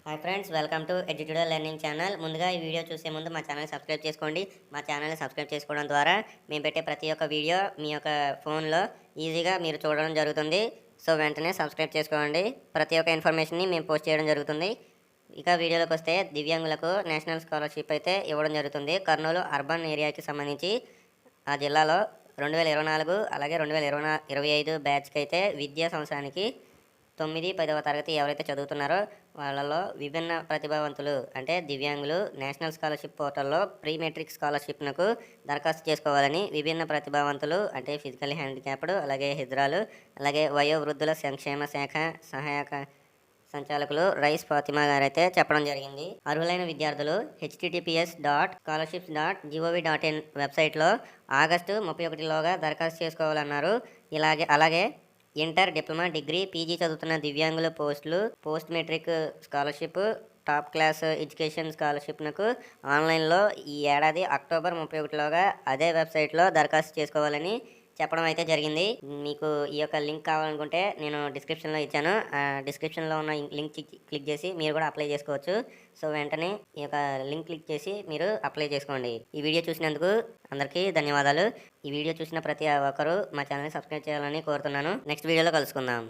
Hi friends, welcome to Edutorial learning channel. ముందుగా ఈ video చూసే ముందు మా ఛానల్ సబ్స్క్రైబ్ చేసుకోండి. మా ఛానల్ని సబ్స్క్రైబ్ చేసుకోవడం ద్వారా మేము పెట్టే ప్రతి ఒక్క వీడియో మీ యొక్క ఫోన్లో ఈజీగా మీరు చూడడం జరుగుతుంది. సో వెంటనే సబ్స్క్రైబ్ చేసుకోండి. ప్రతి ఒక్క ఇన్ఫర్మేషన్ని మేము పోస్ట్ చేయడం జరుగుతుంది. ఇక వీడియోలోకి వస్తే, దివ్యాంగులకు నేషనల్ స్కాలర్షిప్ అయితే ఇవ్వడం జరుగుతుంది. కర్నూలు అర్బన్ ఏరియాకి సంబంధించి ఆ జిల్లాలో 2024 అలాగే 2025 బ్యాచ్కి అయితే విద్యా సంవత్సరానికి 9, 10వ తరగతి ఎవరైతే చదువుతున్నారో వాళ్ళలో విభిన్న ప్రతిభావంతులు అంటే దివ్యాంగులు నేషనల్ స్కాలర్షిప్ పోర్టల్లో ప్రీ మెట్రిక్ స్కాలర్షిప్నకు దరఖాస్తు చేసుకోవాలని విభిన్న ప్రతిభావంతులు అంటే ఫిజికల్ హ్యాండిక్యాప్డ్, అలాగే హిజ్రాలు, అలాగే వయోవృద్ధుల సంక్షేమ శాఖ సహాయక సంచాలకులు రైస్ ఫాతిమా గారైతే చెప్పడం జరిగింది. అర్హులైన విద్యార్థులు https.scholarships.gov.in వెబ్సైట్లో ఆగస్టు 31లోగా దరఖాస్తు చేసుకోవాలన్నారు. అలాగే ఇంటర్, డిప్లొమా, డిగ్రీ, పీజీ చదువుతున్న దివ్యాంగుల post matric scholarship, top class education స్కాలర్షిప్నకు ఆన్లైన్లో ఈ ఏడాది అక్టోబర్ 31లోగా అదే వెబ్సైట్లో దరఖాస్తు చేసుకోవాలని చెప్పడం అయితే జరిగింది. మీకు ఈ యొక్క లింక్ కావాలనుకుంటే నేను డిస్క్రిప్షన్లో ఇచ్చాను. డిస్క్రిప్షన్లో ఉన్న లింక్ క్లిక్ చేసి మీరు కూడా అప్లై చేసుకోవచ్చు. సో వెంటనే ఈ యొక్క లింక్ క్లిక్ చేసి మీరు అప్లై చేసుకోండి. ఈ వీడియో చూసినందుకు అందరికీ ధన్యవాదాలు. ఈ వీడియో చూసిన ప్రతి ఒక్కరూ మా ఛానల్ని సబ్స్క్రైబ్ చేయాలని కోరుతున్నాను. నెక్స్ట్ వీడియోలో కలుసుకుందాం.